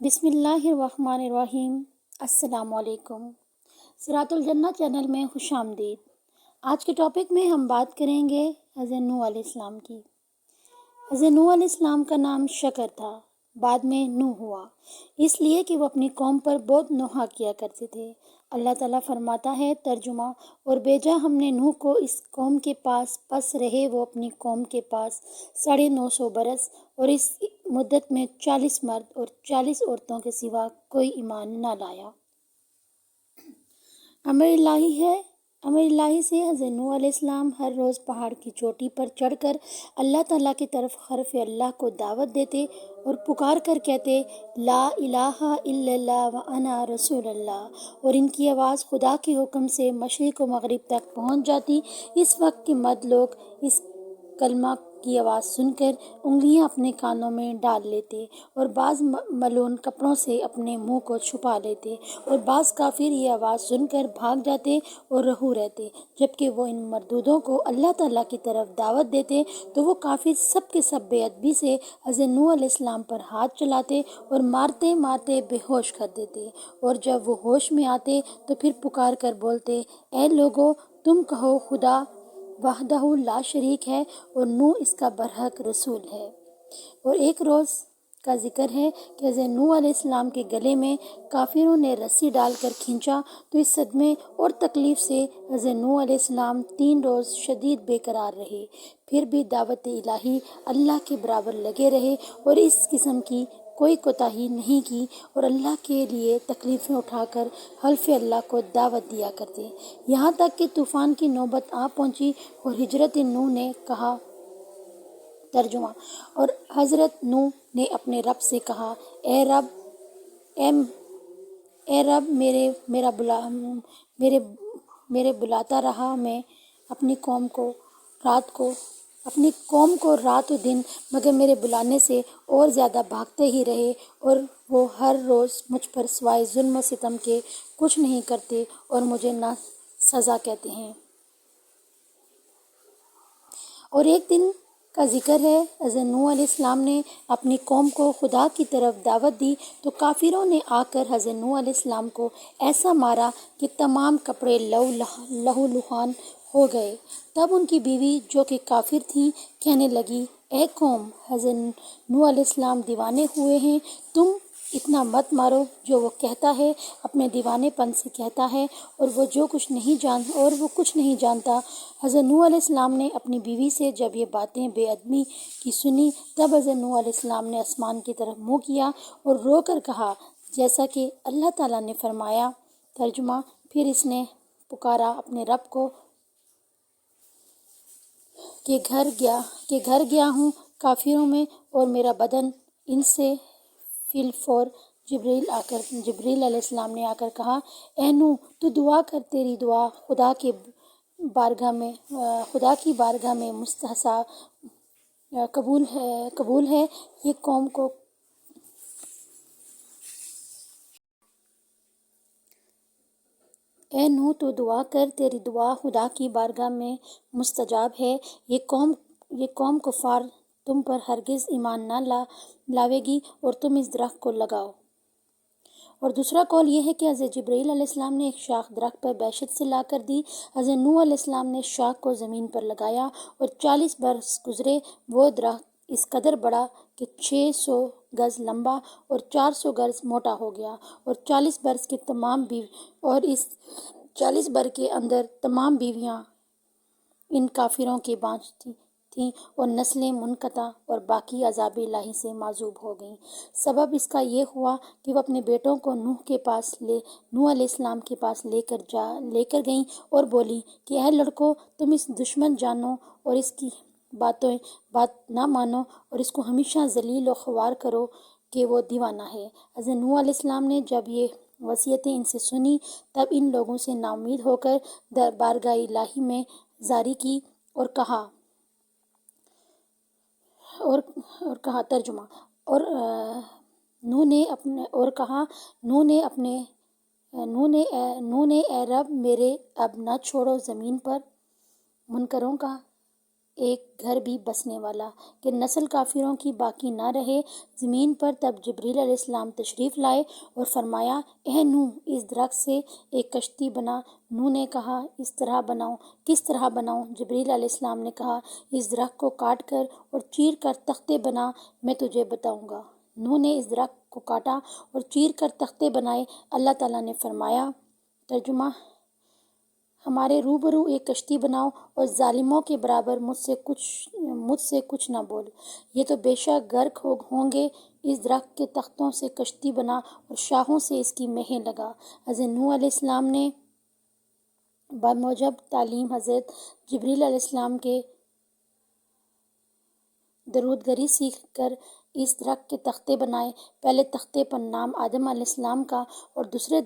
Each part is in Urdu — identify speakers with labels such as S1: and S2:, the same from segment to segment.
S1: بسم اللہ الرحمن الرحیم۔ السلام علیکم۔ صراط الجنہ چینل میں خوش آمدید۔ آج کے ٹاپک میں ہم بات کریں گے حضرت نوح علیہ السلام کی۔ حضرت نوح علیہ السلام کا نام شکر تھا، بعد میں نوح ہوا، اس لیے کہ وہ اپنی قوم پر بہت نوحہ کیا کرتے تھے۔ اللہ تعالیٰ فرماتا ہے ترجمہ: اور بھیجا ہم نے نوح کو اس قوم کے پاس، پس رہے وہ اپنی قوم کے پاس 950 برس، اور اس مدت میں 40 مرد اور 40 عورتوں کے سوا کوئی ایمان نہ لایا۔ امر الہی سے حضرت نوح علیہ السلام ہر روز پہاڑ کی چوٹی پر چڑھ کر اللہ تعالیٰ کی طرف حرف اللہ کو دعوت دیتے اور پکار کر کہتے لا الہ الا اللہ وانا رسول اللہ، اور ان کی آواز خدا کے حکم سے مشرق و مغرب تک پہنچ جاتی۔ اس وقت کے مرد لوگ اس کلمہ کی آواز سن کر انگلیاں اپنے کانوں میں ڈال لیتے، اور بعض ملون کپڑوں سے اپنے منہ کو چھپا لیتے، اور بعض کافر یہ آواز سن کر بھاگ جاتے اور رہو رہتے۔ جبکہ وہ ان مردودوں کو اللہ تعالیٰ کی طرف دعوت دیتے تو وہ کافر سب کے سب بے ادبی سے حضرت نوح علیہ السلام پر ہاتھ چلاتے اور مارتے مارتے بے ہوش کر دیتے، اور جب وہ ہوش میں آتے تو پھر پکار کر بولتے اے لوگو، تم کہو خدا وحدہ لا شریک ہے اور نوح اس کا برحق رسول ہے۔ اور ایک روز کا ذکر ہے کہ حضرت نوح علیہ السلام کے گلے میں کافروں نے رسی ڈال کر کھینچا تو اس صدمے اور تکلیف سے حضرت نوح علیہ السلام 3 روز شدید بے قرار رہے، پھر بھی دعوت الہی اللہ کے برابر لگے رہے اور اس قسم کی کوئی کوتاہی نہیں کی، اور اللہ کے لیے تکلیفیں اٹھا کر حلف اللہ کو دعوت دیا کرتے، یہاں تک کہ طوفان کی نوبت آ پہنچی اور حضرت نوح نے کہا ترجمہ: اور حضرت نوح نے اپنے رب سے کہا اے رب میرے بلاتا رہا میں اپنی قوم کو رات و دن، مگر میرے بلانے سے اور زیادہ بھاگتے ہی رہے، اور وہ ہر روز مجھ پر سوائے ظلم و ستم کے کچھ نہیں کرتے اور مجھے نہ سزا کہتے ہیں۔ اور ایک دن کا ذکر ہے حضرت نوح علیہ السلام نے اپنی قوم کو خدا کی طرف دعوت دی تو کافروں نے آ کر حضرت نوح علیہ السلام کو ایسا مارا کہ تمام کپڑے لہو لہان ہو گئے۔ تب ان کی بیوی جو کہ کافر تھی کہنے لگی اے قوم، حضرت نوح علیہ السلام دیوانے ہوئے ہیں، تم اتنا مت مارو۔ جو وہ کہتا ہے اپنے دیوانے پن سے کہتا ہے، اور وہ کچھ نہیں جانتا۔ حضرت نوح علیہ السلام نے اپنی بیوی سے جب یہ باتیں بے ادبی کی سنی، تب حضرت نوح علیہ السلام نے آسمان کی طرف منہ کیا اور رو کر کہا جیسا کہ اللہ تعالیٰ نے فرمایا۔ ترجمہ: پھر اس نے پکارا اپنے رب کو کہ گھر گیا ہوں کافروں میں اور میرا بدن ان سے فی الفور۔ جبریل علیہ السلام نے آ کر کہا اے نوح، تو دعا کر، تیری دعا خدا کی بارگاہ میں مستحسن قبول ہے۔ یہ قوم کو اے نوح، تو دعا کر، تیری دعا خدا کی بارگاہ میں مستجاب ہے۔ یہ قوم کفار تم پر ہرگز ایمان نہ لاوے گی، اور تم اس درخت کو لگاؤ۔ اور دوسرا قول یہ ہے کہ حضرت جبرائیل علیہ السلام نے ایک شاخ درخت پر بیشت سے لا کر دی۔ حضرت نوح علیہ السلام نے شاخ کو زمین پر لگایا اور 40 برس گزرے۔ وہ درخت اس قدر بڑا کہ 600 گز لمبا اور 400 گز موٹا ہو گیا، اور 40 برس کے اندر تمام بیویاں ان کافروں کے بانجھ تھیں اور نسلیں منقطع اور باقی عذاب الہی سے معذوب ہو گئیں۔ سبب اس کا یہ ہوا کہ وہ اپنے بیٹوں کو نوح علیہ السلام کے پاس لے کر گئیں اور بولی کہ اے لڑکو، تم اس دشمن جانو اور اس کی بات نہ مانو اور اس کو ہمیشہ ذلیل و خوار کرو کہ وہ دیوانہ ہے۔ حضرت نوح علیہ السلام نے جب یہ وصیتیں ان سے سنی، تب ان لوگوں سے نا امید ہو کر بارگاہ الہی میں زاری کی اور کہا ترجمہ: نوح نے اے رب میرے اب نہ چھوڑو زمین پر منکروں کا ایک گھر بھی بسنے والا، کہ نسل کافروں کی باقی نہ رہے زمین پر۔ تب جبریل علیہ السلام تشریف لائے اور فرمایا، اے نوح، اس درخت سے ایک کشتی بنا۔ نوح نے کہا، اس طرح بناؤں؟ کس طرح بناؤں؟ جبریل علیہ السلام نے کہا، اس درخت کو کاٹ کر اور چیر کر تختے بنا، میں تجھے بتاؤں گا۔ نوح نے اس درخت کو کاٹا اور چیر کر تختے بنائے۔ اللہ تعالیٰ نے فرمایا، ترجمہ: ہمارے روبرو ایک کشتی بناؤ اور ظالموں کے برابر مجھ سے کچھ نہ بول، یہ تو بے شک غرق ہوں گے۔ اس درخت کے تختوں سے کشتی بنا اور شاخوں سے اس کی مہیں لگا۔ حضرت نوح علیہ السلام نے بموجب تعلیم حضرت جبریل علیہ السلام کے درودگری سیکھ کر اس درخت کے تختے بنائے۔ پہلے تختے پر نام آدم علیہ السلام کا اور دوسرے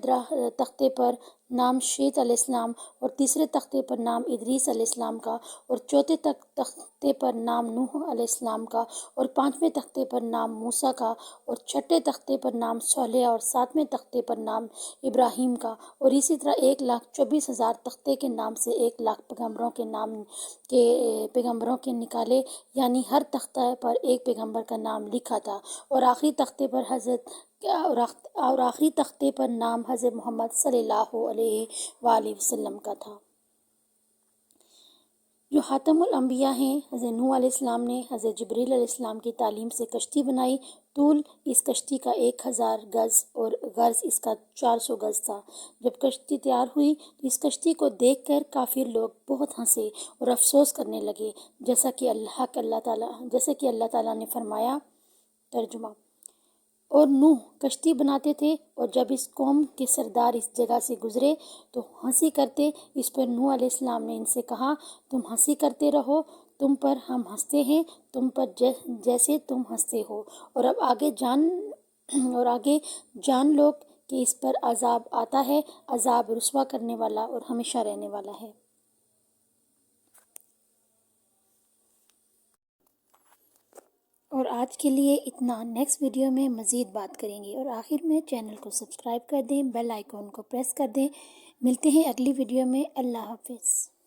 S1: تختے پر نام شیت علیہ السلام اور تیسرے تختے پر نام ادریس علیہ السلام کا اور چوتھے تختے پر نام نوح علیہ السلام کا اور پانچویں تختے پر نام موسیٰ کا اور چھٹے تختے پر نام صالح اور ساتویں تختے پر نام ابراہیم کا، اور اسی طرح 1,24,000 تختے کے نام سے 1,00,000 پیغمبروں کے نکالے، یعنی ہر تختہ پر ایک پیغمبر کا نام لکھا تھا، اور آخری تختے پر نام حضرت محمد صلی اللہ علیہ وآلہ وسلم کا تھا، جو خاتم الانبیاء ہیں۔ حضرت نوح علیہ السلام نے حضرت جبریل علیہ السلام کی تعلیم سے کشتی بنائی۔ طول اس کشتی کا 1,000 گز اور عرض اس کا 400 گز تھا۔ جب کشتی تیار ہوئی تو اس کشتی کو دیکھ کر کافر لوگ بہت ہنسے اور افسوس کرنے لگے، جیسا کہ اللہ تعالیٰ نے فرمایا۔ ترجمہ: اور نوح کشتی بناتے تھے، اور جب اس قوم کے سردار اس جگہ سے گزرے تو ہنسی کرتے۔ اس پر نوح علیہ السلام نے ان سے کہا، تم ہنسی کرتے رہو، تم پر ہم ہنستے ہیں، تم پر جیسے تم ہنستے ہو، اور اب آگے جان لو کہ اس پر عذاب آتا ہے، عذاب رسوا کرنے والا اور ہمیشہ رہنے والا ہے۔ اور آج کے لیے اتنا، نیکسٹ ویڈیو میں مزید بات کریں گے، اور آخر میں چینل کو سبسکرائب کر دیں، بیل آئیکن کو پریس کر دیں۔ ملتے ہیں اگلی ویڈیو میں۔ اللہ حافظ۔